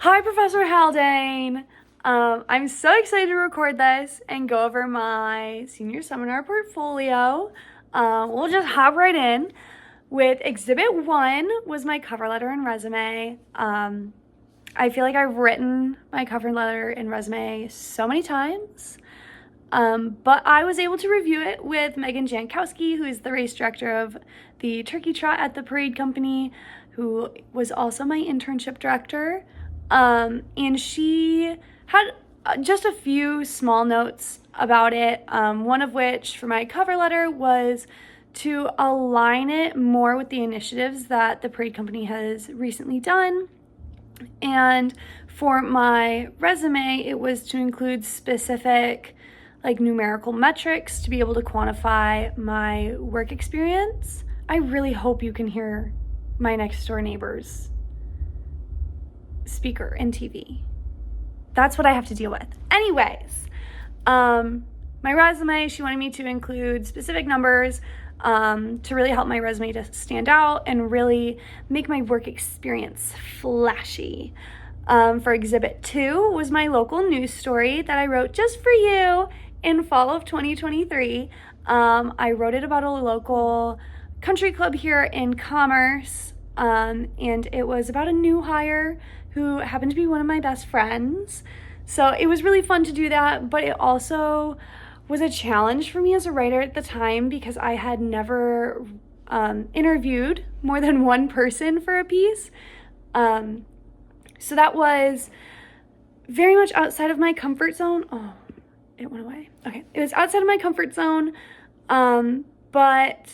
Hi, Professor Haldane. I'm so excited to record this and go over my senior seminar portfolio. We'll just hop right in with Exhibit 1 was my cover letter and resume. I feel like I've written my cover letter and resume so many times, but I was able to review it with Megan Jankowski, who is the race director of the Turkey Trot at the Parade Company, who was also my internship director. And she had just a few small notes about it, one of which for my cover letter was to align it more with the initiatives that the Parade Company has recently done. And for my resume, it was to include specific numerical metrics to be able to quantify my work experience. I really hope you can hear my next door neighbor's speaker and TV. That's what I have to deal with. Anyways, my resume, she wanted me to include specific numbers to really help my resume to stand out and really make my work experience flashy. For Exhibit 2 was my local news story that I wrote just for you in fall of 2023. I wrote it about a local country club here in Commerce, and it was about a new hire who happened to be one of my best friends. So it was really fun to do that, but it also was a challenge for me as a writer at the time because I had never interviewed more than one person for a piece. So that was very much outside of my comfort zone. Oh, it went away. Okay, it was outside of my comfort zone, but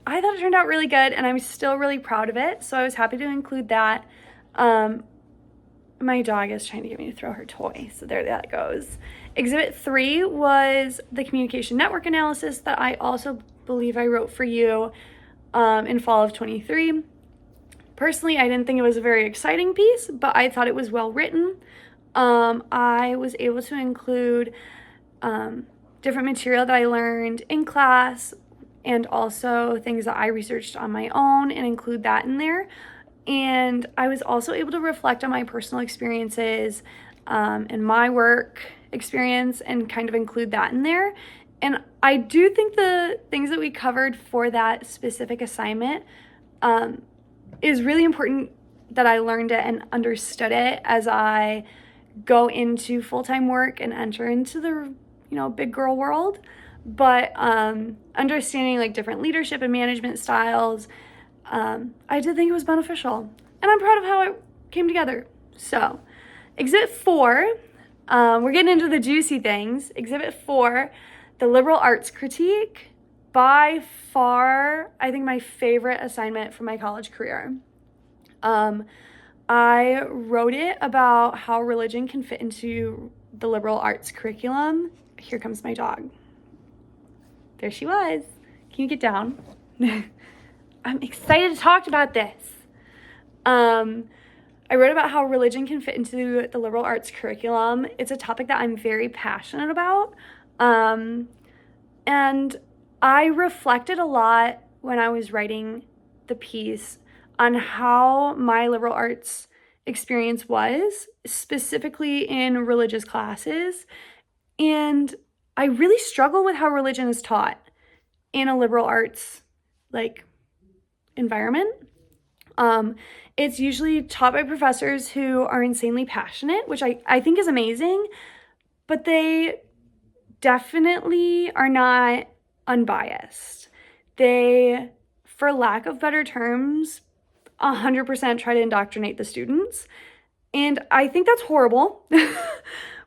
I thought it turned out really good and I'm still really proud of it. So I was happy to include that. My dog is trying to get me to throw her toy, so there that goes. Exhibit 3 was the communication network analysis that I also believe I wrote for you in fall of 23. Personally, I didn't think it was a very exciting piece, but I thought it was well written. I was able to include different material that I learned in class and also things that I researched on my own and include that in there. And I was also able to reflect on my personal experiences and my work experience and kind of include that in there. And I do think the things that we covered for that specific assignment is really important that I learned it and understood it as I go into full-time work and enter into the big girl world. But understanding different leadership and management styles, I did think it was beneficial, and I'm proud of how it came together. So, Exhibit 4, we're getting into the juicy things. Exhibit 4, the liberal arts critique, by far, I think my favorite assignment from my college career. I wrote it about how religion can fit into the liberal arts curriculum. Here comes my dog. There she was. Can you get down? I'm excited to talk about this. I wrote about how religion can fit into the liberal arts curriculum. It's a topic that I'm very passionate about. And I reflected a lot when I was writing the piece on how my liberal arts experience was, specifically in religious classes. And I really struggle with how religion is taught in a liberal arts environment. It's usually taught by professors who are insanely passionate, which I think is amazing, but they definitely are not unbiased. They, for lack of better terms, 100% try to indoctrinate the students. And I think that's horrible,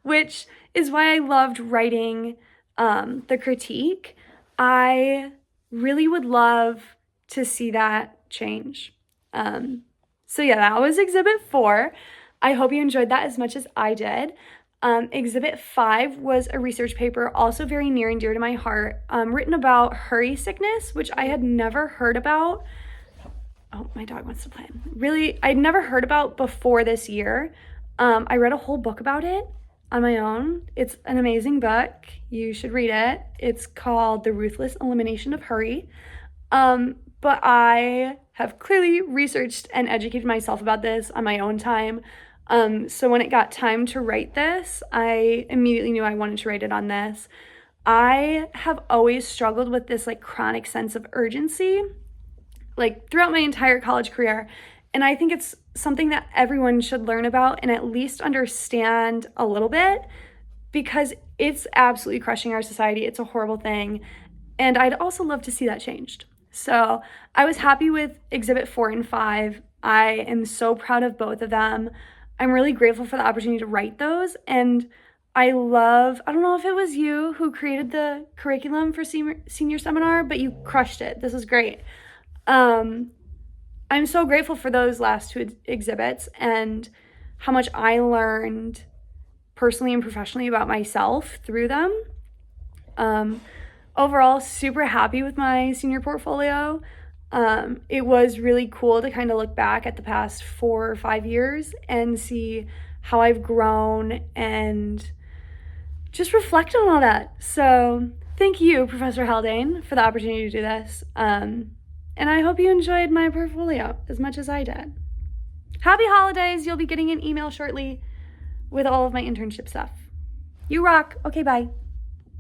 which is why I loved writing the critique. I really would love to see that change. So yeah, that was Exhibit 4. I hope you enjoyed that as much as I did. Exhibit 5 was a research paper, also very near and dear to my heart, written about hurry sickness, which I had never heard about. Oh, my dog wants to play. Really, I'd never heard about before this year. I read a whole book about it on my own. It's an amazing book. You should read it. It's called The Ruthless Elimination of Hurry. But I have clearly researched and educated myself about this on my own time. So when it got time to write this, I immediately knew I wanted to write it on this. I have always struggled with this like chronic sense of urgency, like throughout my entire college career. And I think it's something that everyone should learn about and at least understand a little bit, because it's absolutely crushing our society. It's a horrible thing. And I'd also love to see that changed. So I was happy with Exhibit 4 and 5. I am so proud of both of them. I'm really grateful for the opportunity to write those. And I don't know if it was you who created the curriculum for senior seminar, but you crushed it. This is great. I'm so grateful for those last two exhibits and how much I learned personally and professionally about myself through them. Overall, super happy with my senior portfolio. It was really cool to kind of look back at the past 4 or 5 years and see how I've grown and just reflect on all that. So thank you, Professor Haldane, for the opportunity to do this. And I hope you enjoyed my portfolio as much as I did. Happy holidays. You'll be getting an email shortly with all of my internship stuff. You rock. Okay, bye.